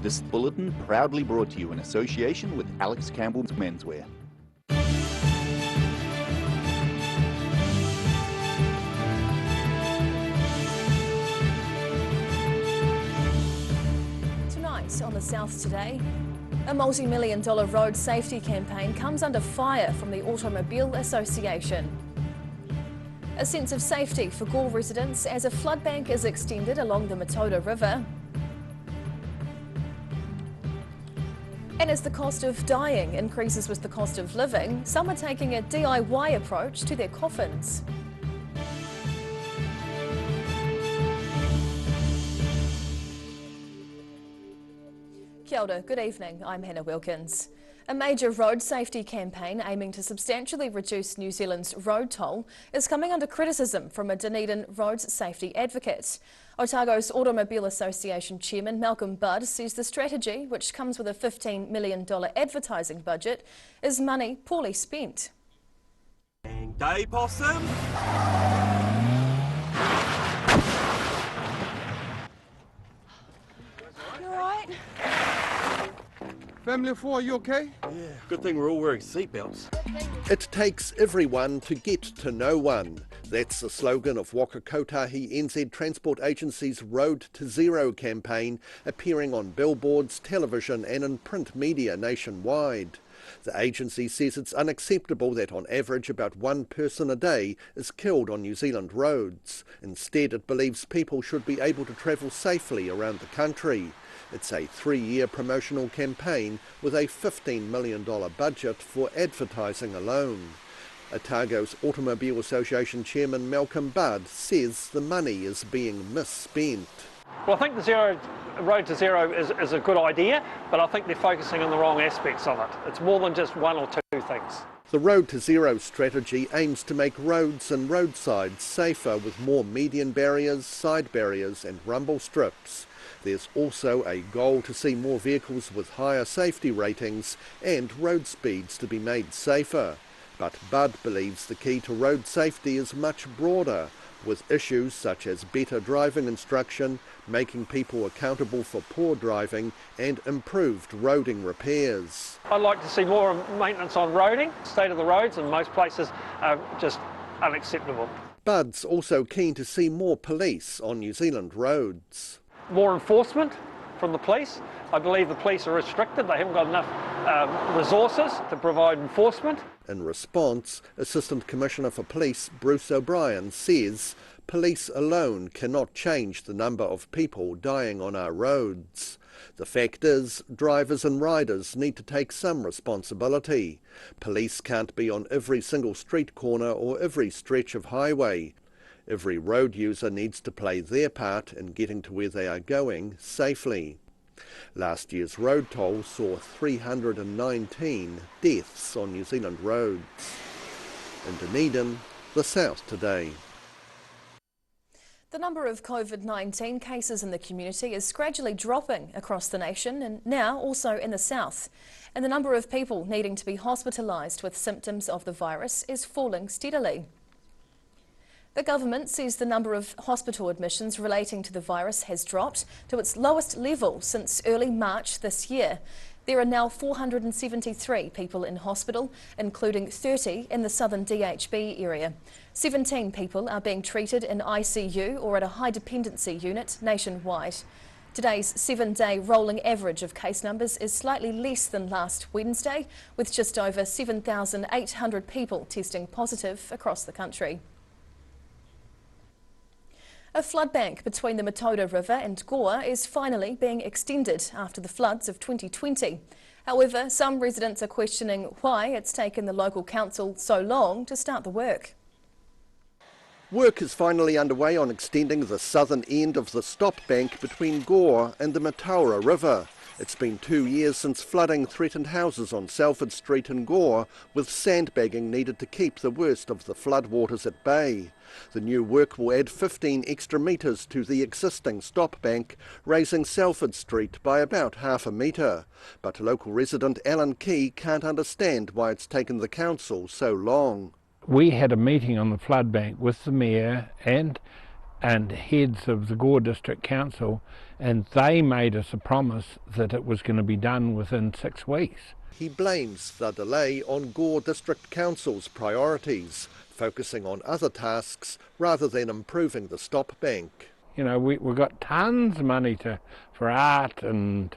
This bulletin proudly brought to you in association with Alex Campbell's Menswear. Tonight on the South Today, a multi-million-dollar road safety campaign comes under fire from the Automobile Association. A sense of safety for Gore residents as a flood bank is extended along the Matoda River. And as the cost of dying increases with the cost of living, some are taking a DIY approach to their coffins. Kia ora, good evening, I'm Hannah Wilkins. A major road safety campaign aiming to substantially reduce New Zealand's road toll is coming under criticism from a Dunedin road safety advocate. Otago's Automobile Association Chairman Malcolm Budd says the strategy, which comes with a $15 million advertising budget, is money poorly spent. Day possum! You alright? Family of four, you okay? Yeah, good thing we're all wearing seatbelts. It takes everyone to get to no one. That's the slogan of Waka Kotahi NZ Transport Agency's Road to Zero campaign, appearing on billboards, television and in print media nationwide. The agency says it's unacceptable that on average about one person a day is killed on New Zealand roads. Instead, it believes people should be able to travel safely around the country. It's a 3-year promotional campaign with a $15 million budget for advertising alone. Otago's Automobile Association Chairman Malcolm Budd says the money is being misspent. Well, I think the Road to Zero is a good idea, but I think they're focusing on the wrong aspects of it. It's more than just one or two things. The Road to Zero strategy aims to make roads and roadsides safer with more median barriers, side barriers and rumble strips. There's also a goal to see more vehicles with higher safety ratings and road speeds to be made safer. But Budd believes the key to road safety is much broader, with issues such as better driving instruction, making people accountable for poor driving and improved roading repairs. I'd like to see more maintenance on roading. The state of the roads in most places are just unacceptable. Budd's also keen to see more police on New Zealand roads. More enforcement from the police. I believe the police are restricted. They haven't got enough resources to provide enforcement. In response, Assistant Commissioner for Police Bruce O'Brien says police alone cannot change the number of people dying on our roads. The fact is, drivers and riders need to take some responsibility. Police can't be on every single street corner or every stretch of highway. Every road user needs to play their part in getting to where they are going safely. Last year's road toll saw 319 deaths on New Zealand roads. In Dunedin, the South Today. The number of COVID-19 cases in the community is gradually dropping across the nation and now also in the south. And the number of people needing to be hospitalised with symptoms of the virus is falling steadily. The government says the number of hospital admissions relating to the virus has dropped to its lowest level since early March this year. There are now 473 people in hospital, including 30 in the southern DHB area. 17 people are being treated in ICU or at a high dependency unit nationwide. Today's 7-day rolling average of case numbers is slightly less than last Wednesday, with just over 7,800 people testing positive across the country. A flood bank between the Matoda River and Gore is finally being extended after the floods of 2020. However, some residents are questioning why it's taken the local council so long to start the work. Work is finally underway on extending the southern end of the stop bank between Gore and the Mataura River. It's been 2 years since flooding threatened houses on Salford Street in Gore, with sandbagging needed to keep the worst of the floodwaters at bay. The new work will add 15 extra metres to the existing stop bank, raising Salford Street by about half a metre. But local resident Alan Key can't understand why it's taken the council so long. We had a meeting on the flood bank with the Mayor and and heads of the Gore District Council, and they made us a promise that it was going to be done within 6 weeks. He blames the delay on Gore District Council's priorities, focusing on other tasks rather than improving the stop bank. You know, we've got tons of money for art and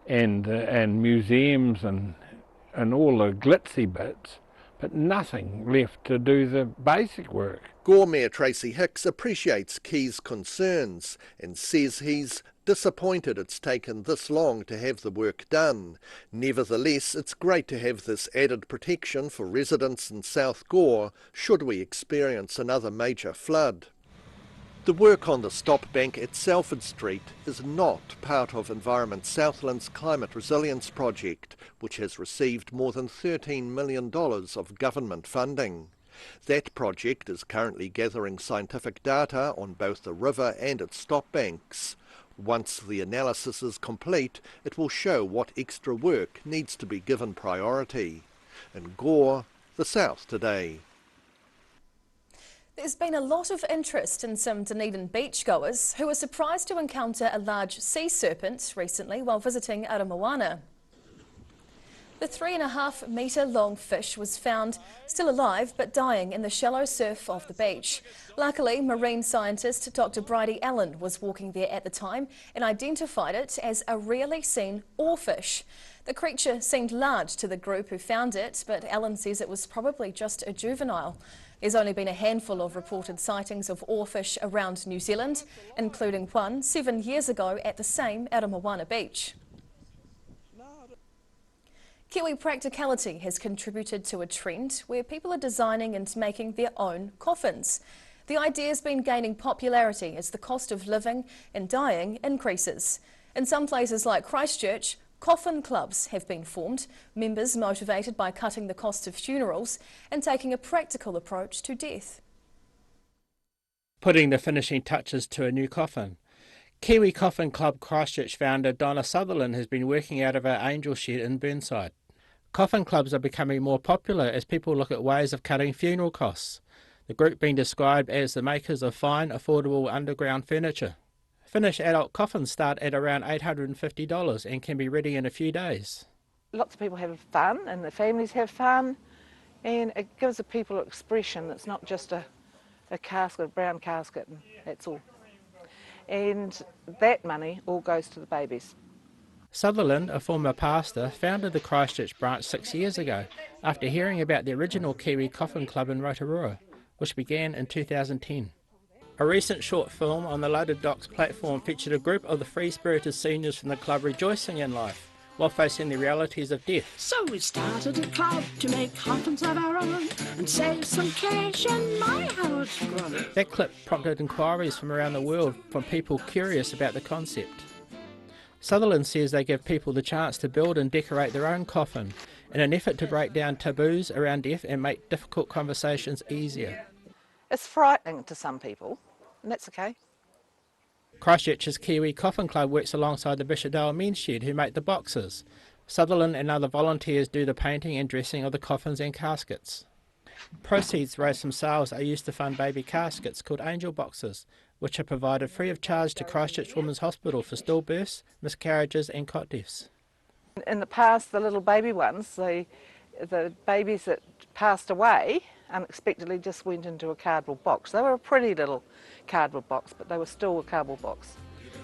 museums and all the glitzy bits, but nothing left to do the basic work. Gore Mayor Tracy Hicks appreciates Key's concerns and says he's disappointed it's taken this long to have the work done. Nevertheless, it's great to have this added protection for residents in South Gore should we experience another major flood. The work on the stop bank at Salford Street is not part of Environment Southland's Climate Resilience Project, which has received more than $13 million of government funding. That project is currently gathering scientific data on both the river and its stop banks. Once the analysis is complete, it will show what extra work needs to be given priority. In Gore, the South Today. There's been a lot of interest in some Dunedin beachgoers who were surprised to encounter a large sea serpent recently while visiting Aramoana. The 3.5 metre long fish was found still alive but dying in the shallow surf of the beach. Luckily, marine scientist Dr. Bridie Allen was walking there at the time and identified it as a rarely seen oarfish. The creature seemed large to the group who found it, but Allen says it was probably just a juvenile. There's only been a handful of reported sightings of oarfish around New Zealand, including one 7 years ago at the same Aramoana beach. Kiwi practicality has contributed to a trend where people are designing and making their own coffins. The idea has been gaining popularity as the cost of living and dying increases. In some places like Christchurch, coffin clubs have been formed, members motivated by cutting the cost of funerals and taking a practical approach to death. Putting the finishing touches to a new coffin. Kiwi Coffin Club Christchurch founder Donna Sutherland has been working out of her angel shed in Burnside. Coffin clubs are becoming more popular as people look at ways of cutting funeral costs, the group being described as the makers of fine, affordable underground furniture. Finished adult coffins start at around $850 and can be ready in a few days. Lots of people have fun and the families have fun, and it gives the people expression. It's not just a casket, a brown casket, and that's all. And that money all goes to the babies. Sutherland, a former pastor, founded the Christchurch branch 6 years ago after hearing about the original Kiwi Coffin Club in Rotorua, which began in 2010. A recent short film on the Loaded Docks platform featured a group of the free-spirited seniors from the club rejoicing in life while facing the realities of death. So we started a club to make coffins of our own and save some cash and my house grow. That clip prompted inquiries from around the world from people curious about the concept. Sutherland says they give people the chance to build and decorate their own coffin in an effort to break down taboos around death and make difficult conversations easier. It's frightening to some people, and that's okay. Christchurch's Kiwi Coffin Club works alongside the Bishopdale Men's Shed, who make the boxes. Sutherland and other volunteers do the painting and dressing of the coffins and caskets. Proceeds raised from sales are used to fund baby caskets called angel boxes, which are provided free of charge to Christchurch Women's Hospital for stillbirths, miscarriages and cot deaths. In the past, the little baby ones, the babies that passed away unexpectedly just went into a cardboard box. They were a pretty little cardboard box, but they were still a cardboard box.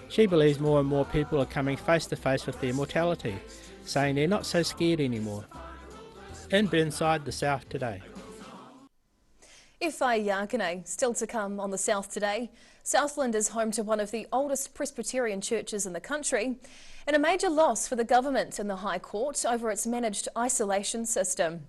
She believes more and more people are coming face to face with their mortality, saying they're not so scared anymore. In Burnside, the South Today. Whai Yakane, still to come on the South Today. Southland is home to one of the oldest Presbyterian churches in the country and a major loss for the government in the High Court over its managed isolation system.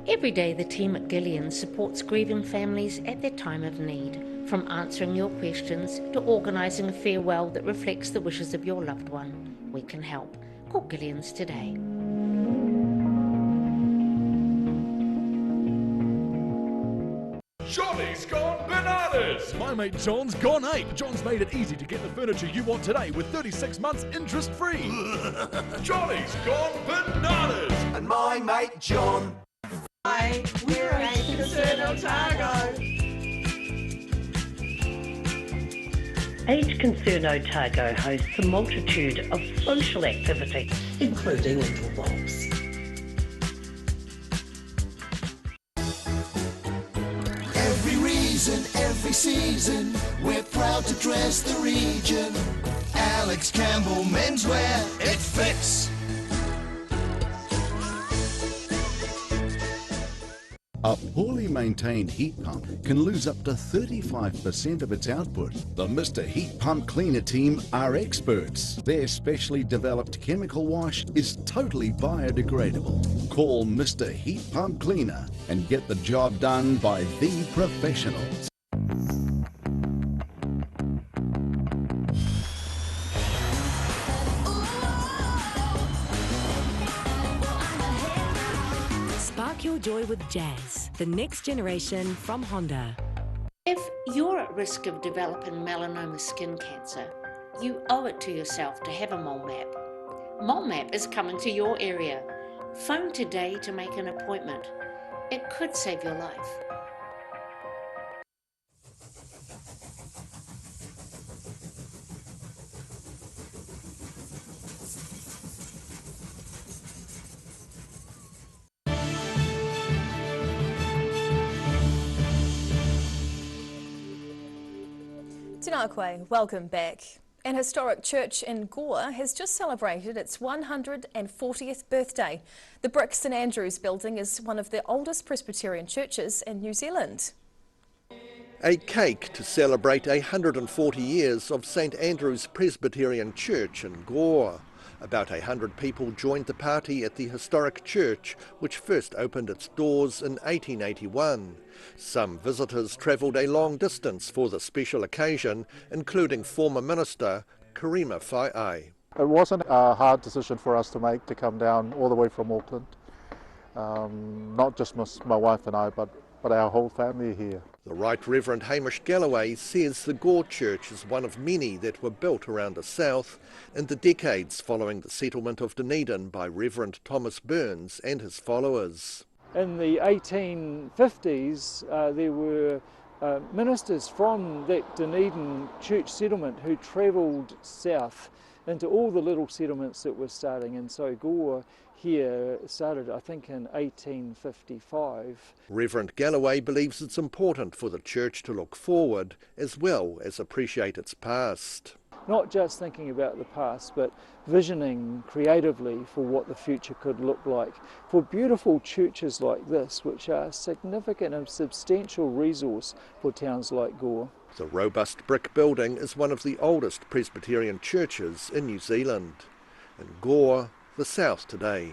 Every day the team at Gillian supports grieving families at their time of need, from answering your questions to organising a farewell that reflects the wishes of your loved one. We can help. Call Gillian's today. Johnny's gone bananas! My mate John's gone ape. John's made it easy to get the furniture you want today with 36 months interest-free. Johnny's gone bananas! And my mate John. Hi, we're a Concern Otago. Age Concern Otago hosts a multitude of social activities, including little walks. Every reason, every season, we're proud to dress the region. Alex Campbell Menswear, it fits. A poorly maintained heat pump can lose up to 35% of its output. The Mr. Heat Pump Cleaner team are experts. Their specially developed chemical wash is totally biodegradable. Call Mr. Heat Pump Cleaner and get the job done by the professionals. Spark your joy with Jazz, the next generation from Honda. If you're at risk of developing melanoma skin cancer, you owe it to yourself to have a mole map. Mole map is coming to your area. Phone today to make an appointment. It could save your life. Tēnā, welcome back. An historic church in Gore has just celebrated its 140th birthday. The brick St Andrew's building is one of the oldest Presbyterian churches in New Zealand. A cake to celebrate 140 years of St Andrew's Presbyterian Church in Gore. About 100 people joined the party at the historic church, which first opened its doors in 1881. Some visitors travelled a long distance for the special occasion, including former Minister Karima Whaiai. It wasn't a hard decision for us to make, to come down all the way from Auckland. Not just my wife and I, but our whole family here. The Right Reverend Hamish Galloway says the Gore Church is one of many that were built around the south in the decades following the settlement of Dunedin by Reverend Thomas Burns and his followers. In the 1850s, there were ministers from that Dunedin church settlement who travelled south into all the little settlements that were starting, and so Gore here started, I think, in 1855. Reverend Galloway believes it's important for the church to look forward as well as appreciate its past. Not just thinking about the past, but visioning creatively for what the future could look like. For beautiful churches like this, which are a significant and substantial resource for towns like Gore. The robust brick building is one of the oldest Presbyterian churches in New Zealand. In Gore, the South today.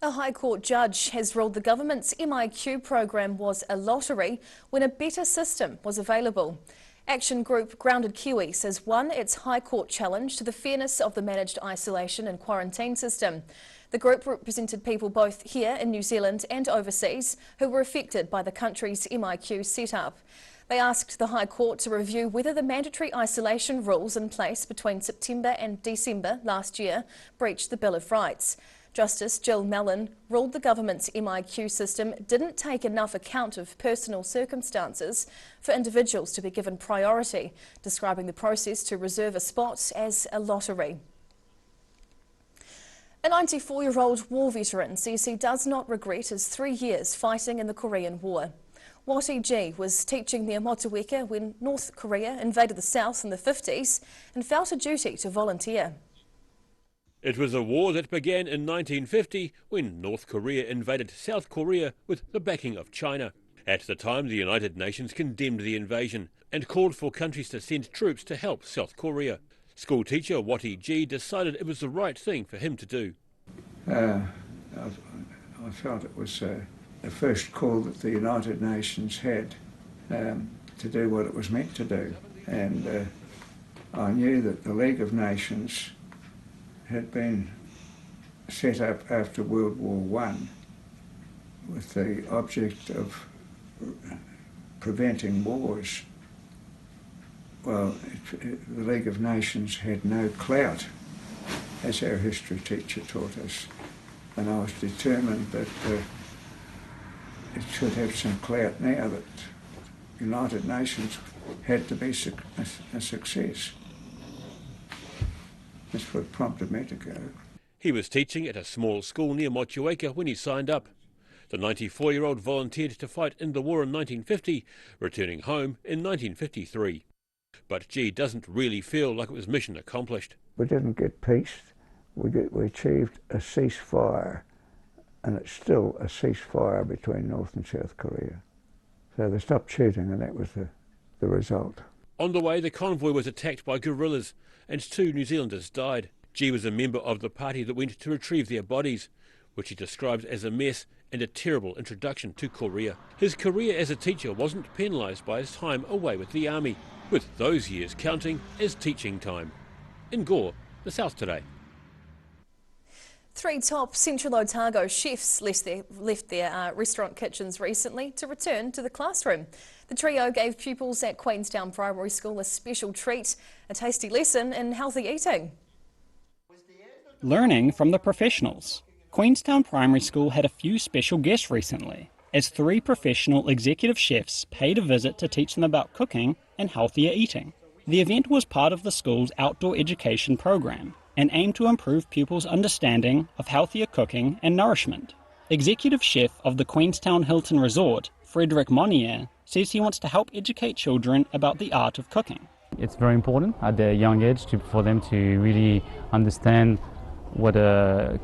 A High Court judge has ruled the government's MIQ program was a lottery when a better system was available. Action group Grounded Kiwi has won its High Court challenge to the fairness of the managed isolation and quarantine system. The group represented people both here in New Zealand and overseas who were affected by the country's MIQ setup. They asked the High Court to review whether the mandatory isolation rules in place between September and December last year breached the Bill of Rights. Justice Jill Mellon ruled the government's MIQ system didn't take enough account of personal circumstances for individuals to be given priority, describing the process to reserve a spot as a lottery. A 94-year-old war veteran says he does not regret his 3 years fighting in the Korean War. Wati G was teaching near Motueka when North Korea invaded the South in the 50s and felt a duty to volunteer. It was a war that began in 1950 when North Korea invaded South Korea with the backing of China. At the time, the United Nations condemned the invasion and called for countries to send troops to help South Korea. School teacher Wati G decided it was the right thing for him to do. I felt it was the first call that the United Nations had to do what it was meant to do. And I knew that the League of Nations had been set up after World War I with the object of preventing wars. Well, the League of Nations had no clout, as our history teacher taught us, and I was determined that it should have some clout now, that the United Nations had to be a success. That's what prompted me to go. He was teaching at a small school near Motueka when he signed up. The 94-year-old volunteered to fight in the war in 1950, returning home in 1953. But G doesn't really feel like it was mission accomplished. We didn't get peace. We achieved a ceasefire, and it's still a ceasefire between North and South Korea. So they stopped shooting, and that was the result. On the way, the convoy was attacked by guerrillas, and 2 New Zealanders died. G was a member of the party that went to retrieve their bodies, which he describes as a mess and a terrible introduction to Korea. His career as a teacher wasn't penalised by his time away with the army, with those years counting as teaching time. In Gore, the South Today. 3 top Central Otago chefs left their restaurant kitchens recently to return to the classroom. The trio gave pupils at Queenstown Primary School a special treat, a tasty lesson in healthy eating. Learning from the professionals. Queenstown Primary School had a few special guests recently, as 3 professional executive chefs paid a visit to teach them about cooking and healthier eating. The event was part of the school's outdoor education program and aimed to improve pupils' understanding of healthier cooking and nourishment. Executive chef of the Queenstown Hilton Resort, Frederick Monnier, says he wants to help educate children about the art of cooking. It's very important at their young age for them to really understand what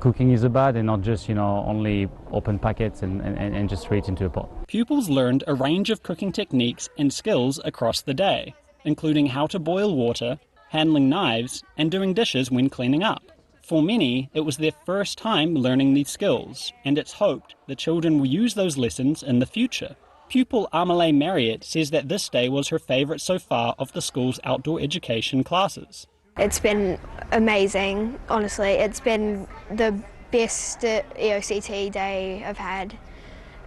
cooking is about, and not just, only open packets and just straight into a pot. Pupils learned a range of cooking techniques and skills across the day, including how to boil water, handling knives, and doing dishes when cleaning up. For many, it was their first time learning these skills, and it's hoped the children will use those lessons in the future. Pupil Amelie Marriott says that this day was her favourite so far of the school's outdoor education classes. It's been amazing, honestly. It's been the best EOCT day I've had,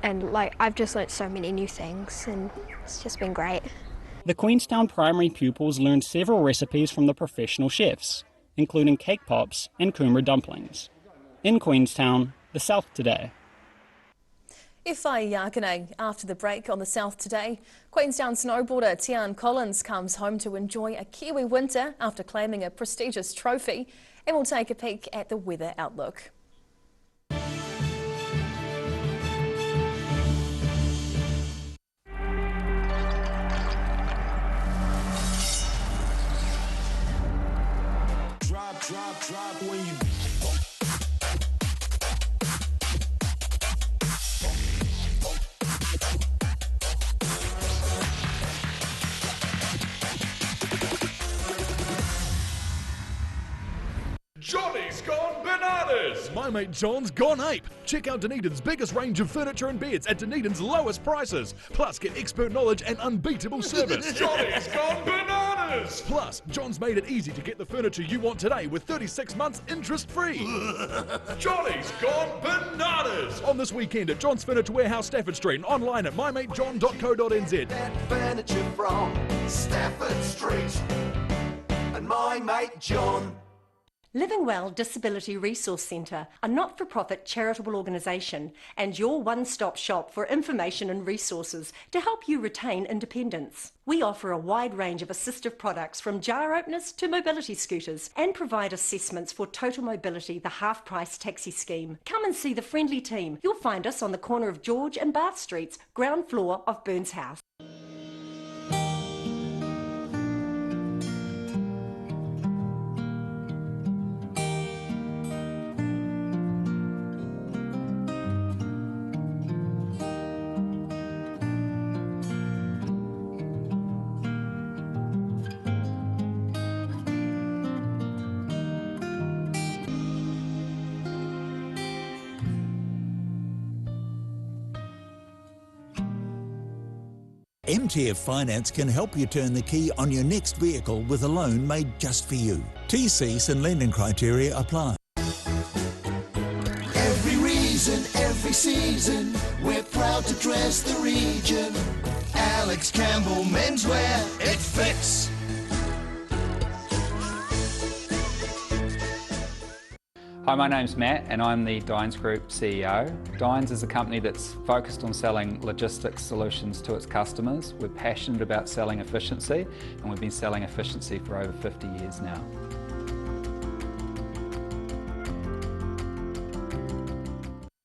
and I've just learnt so many new things, and it's just been great. The Queenstown primary pupils learned several recipes from the professional chefs, including cake pops and kumara dumplings. In Queenstown, the South Today. Whai Yakane. After the break on the South Today, Queenstown snowboarder Tian Collins comes home to enjoy a Kiwi winter after claiming a prestigious trophy, and we'll take a peek at the weather outlook. Drop when you Johnny's gone bananas! My mate John's gone ape. Check out Dunedin's biggest range of furniture and beds at Dunedin's lowest prices. Plus, get expert knowledge and unbeatable service. Johnny's gone bananas! Plus, John's made it easy to get the furniture you want today with 36 months interest-free. Johnny's gone bananas! On this weekend at John's Furniture Warehouse, Stafford Street, and online at mymatejohn.co.nz. that furniture from Stafford Street and my mate John. Living Well Disability Resource Centre, a not-for-profit charitable organisation and your one-stop shop for information and resources to help you retain independence. We offer a wide range of assistive products from jar openers to mobility scooters and provide assessments for Total Mobility, the half-price taxi scheme. Come and see the friendly team. You'll find us on the corner of George and Bath Streets, ground floor of Burns House. MTF Finance can help you turn the key on your next vehicle with a loan made just for you. TCs and lending criteria apply. Every reason, every season, we're proud to dress the region. Alex Campbell Menswear, it fits. Hi, my name's Matt and I'm the Dines Group CEO. Dines is a company that's focused on selling logistics solutions to its customers. We're passionate about selling efficiency and we've been selling efficiency for over 50 years now.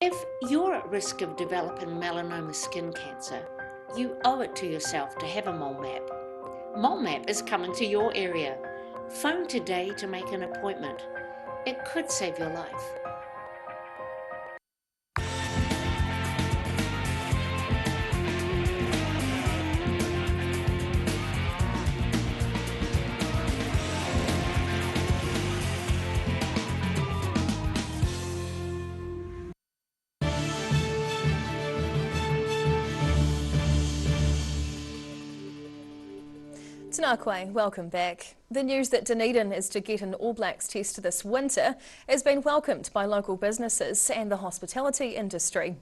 If you're at risk of developing melanoma skin cancer, you owe it to yourself to have a mole map. Mole map is coming to your area. Phone today to make an appointment. It could save your life. Tēnā, welcome back. The news that Dunedin is to get an All Blacks test this winter has been welcomed by local businesses and the hospitality industry.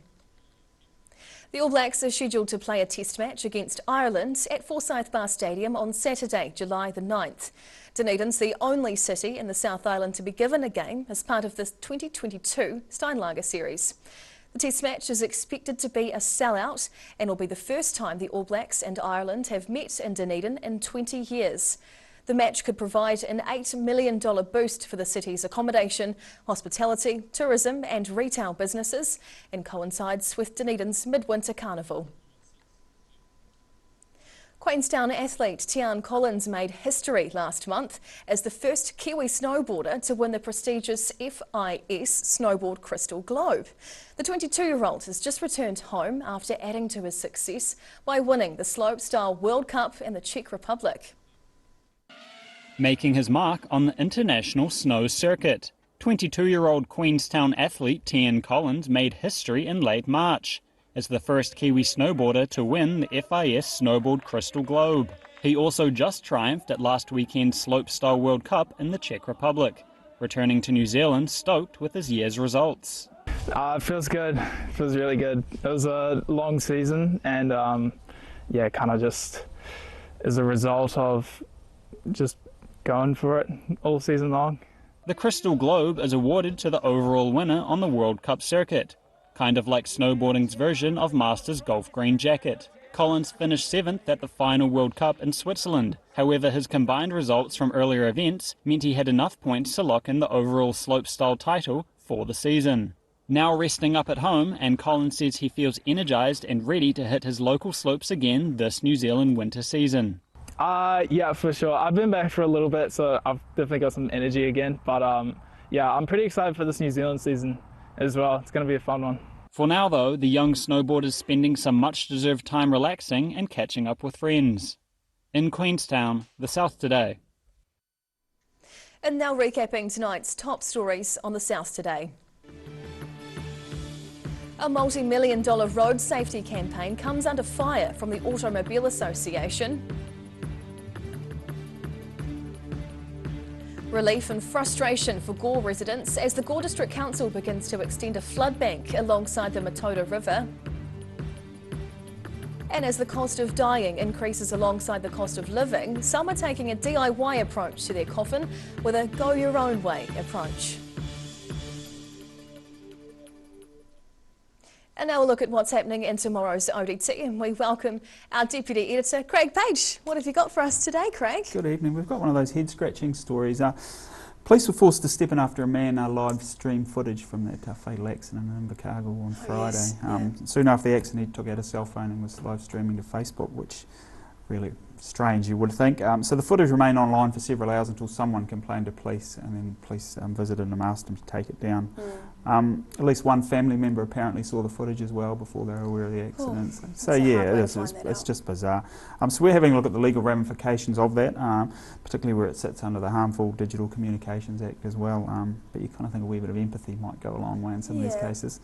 The All Blacks are scheduled to play a test match against Ireland at Forsyth Bar Stadium on Saturday, July the 9th. Dunedin's the only city in the South Island to be given a game as part of the 2022 Steinlager series. The test match is expected to be a sellout and will be the first time the All Blacks and Ireland have met in Dunedin in 20 years. The match could provide an $8 million boost for the city's accommodation, hospitality, tourism and retail businesses and coincides with Dunedin's midwinter carnival. Queenstown athlete Tian Collins made history last month as the first Kiwi snowboarder to win the prestigious FIS Snowboard Crystal Globe. The 22-year-old has just returned home after adding to his success by winning the Slopestyle World Cup in the Czech Republic. Making his mark on the international snow circuit, 22-year-old Queenstown athlete Tian Collins made history in late March as the first Kiwi snowboarder to win the FIS Snowboard Crystal Globe. He also just triumphed at last weekend's Slopestyle World Cup in the Czech Republic, returning to New Zealand stoked with his year's results. It feels good. It feels really good. It was a long season and yeah, kind of just as a result of just going for it all season long. The Crystal Globe is awarded to the overall winner on the World Cup circuit, kind of like snowboarding's version of Masters Golf Green Jacket. Collins finished 7th at the final World Cup in Switzerland. However, his combined results from earlier events meant he had enough points to lock in the overall slopestyle title for the season. Now resting up at home, and Collins says he feels energised and ready to hit his local slopes again this New Zealand winter season. Yeah, for sure. I've been back for a little bit, so I've definitely got some energy again. But yeah, I'm pretty excited for this New Zealand season as well. It's going to be a fun one. For now, though, the young snowboarder is spending some much-deserved time relaxing and catching up with friends. In Queenstown, the South Today. And now recapping tonight's top stories on the South Today. A multi-million-dollar road safety campaign comes under fire from the Automobile Association. Relief and frustration for Gore residents as the Gore District Council begins to extend a flood bank alongside the Matoda River. And as the cost of dying increases alongside the cost of living, some are taking a DIY approach to their coffin with a go-your-own-way approach. And now we'll look at what's happening in tomorrow's ODT, and we welcome our Deputy Editor, Craig Page. What have you got for us today, Craig? Good evening. We've got one of those head-scratching stories. Police were forced to step in after a man live streamed footage from that fatal accident in Invercargill on Friday. Yes, yeah. Soon after the accident, he took out a cell phone and was live streaming to Facebook, which really strange, you would think. So the footage remained online for several hours until someone complained to police, and then police visited and asked them to take it down. At least one family member apparently saw the footage as well before they were aware of the accident. So yeah, it's just bizarre. So we're having a look at the legal ramifications of that, particularly where it sits under the Harmful Digital Communications Act as well. But you kind of think a wee bit of empathy might go a long way in some of these cases.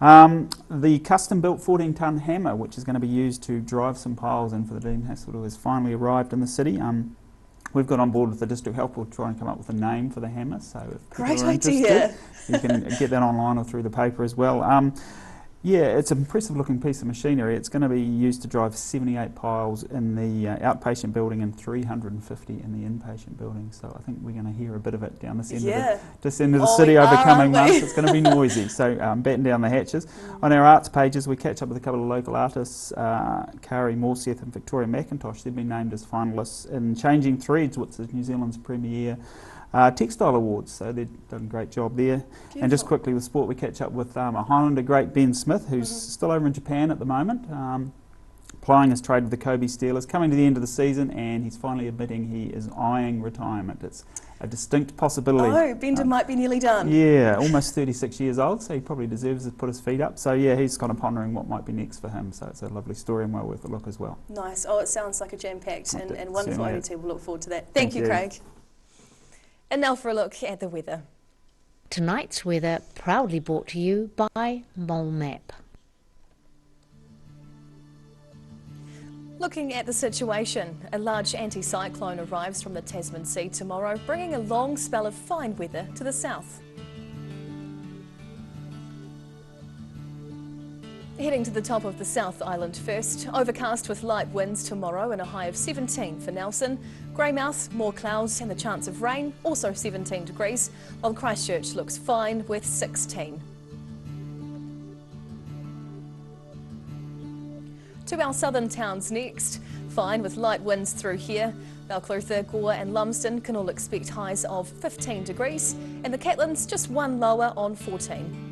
The custom-built 14-tonne hammer, which is going to be used to drive some piles in for the Dean Hospital, has finally arrived in the city. We've got on board with the District Health Board to try and come up with a name for the hammer, so if people are interested, you can get that online or through the paper as well. Yeah, it's an impressive looking piece of machinery. It's going to be used to drive 78 piles in the outpatient building and 350 in the inpatient building. So I think we're going to hear a bit of it down this end of the city over coming months. It's going to be noisy, so batten down the hatches. On our arts pages, we catch up with a couple of local artists, Kari Morseth and Victoria McIntosh. They've been named as finalists in Changing Threads, which is New Zealand's premier textile awards, so they've done a great job there. Beautiful. And just quickly with sport, we catch up with a Highlander great, Ben Smith, who's still over in Japan at the moment, plying his trade with the Kobe Steelers, coming to the end of the season, and he's finally admitting he is eyeing retirement. It's a distinct possibility. Oh, Bender might be nearly done. Yeah, almost 36 years old, so he probably deserves to put his feet up. So yeah, he's kind of pondering what might be next for him, so it's a lovely story and well worth a look as well. Nice. Oh, it sounds like a jam-packed and wonderful ODT. We'll look forward to that. Thank you, Craig. And now for a look at the weather. Tonight's weather proudly brought to you by Mole Map. Looking at the situation, a large anticyclone arrives from the Tasman Sea tomorrow, bringing a long spell of fine weather to the south. Heading to the top of the South Island first, overcast with light winds tomorrow and a high of 17 for Nelson. Greymouth, more clouds and the chance of rain, also 17 degrees, while Christchurch looks fine with 16. To our southern towns next, fine with light winds through here. Balclutha, Gore and Lumsden can all expect highs of 15 degrees and the Catlins just one lower on 14.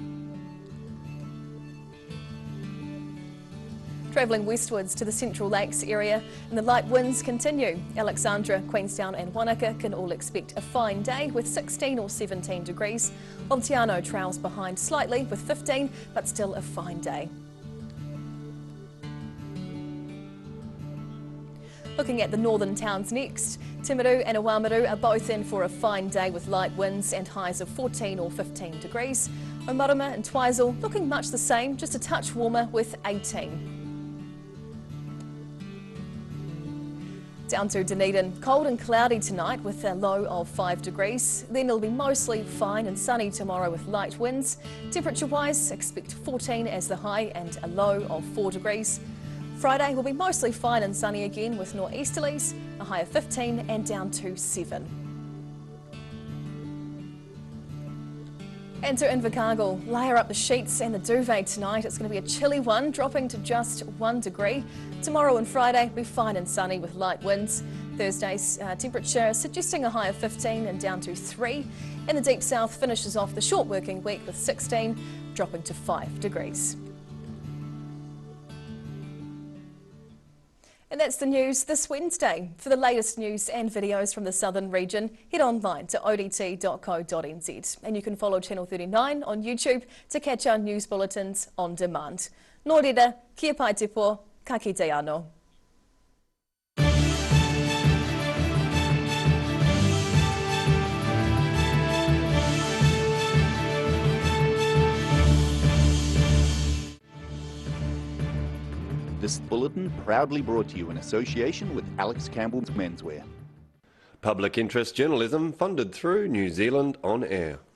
Travelling westwards to the Central Lakes area and the light winds continue. Alexandra, Queenstown and Wanaka can all expect a fine day with 16 or 17 degrees, while Te Anau trails behind slightly with 15 but still a fine day. Looking at the northern towns next, Timaru and Awamaru are both in for a fine day with light winds and highs of 14 or 15 degrees. Omarama and Twizel looking much the same, just a touch warmer with 18. Down to Dunedin, cold and cloudy tonight with a low of 5 degrees. Then it'll be mostly fine and sunny tomorrow with light winds. Temperature-wise, expect 14 as the high and a low of 4 degrees. Friday will be mostly fine and sunny again with nor'easterlies, a high of 15 and down to 7. And to Invercargill, layer up the sheets and the duvet tonight. It's going to be a chilly one, dropping to just 1 degree. Tomorrow and Friday will be fine and sunny with light winds. Thursday's temperature suggesting a high of 15 and down to 3. And the deep south finishes off the short working week with 16, dropping to 5 degrees. And that's the news this Wednesday. For the latest news and videos from the southern region, head online to odt.co.nz. And you can follow Channel 39 on YouTube to catch our news bulletins on demand. Nō reira, kia pai te pō, ka kite anō. This bulletin proudly brought to you in association with Alex Campbell's Menswear. Public interest journalism funded through New Zealand On Air.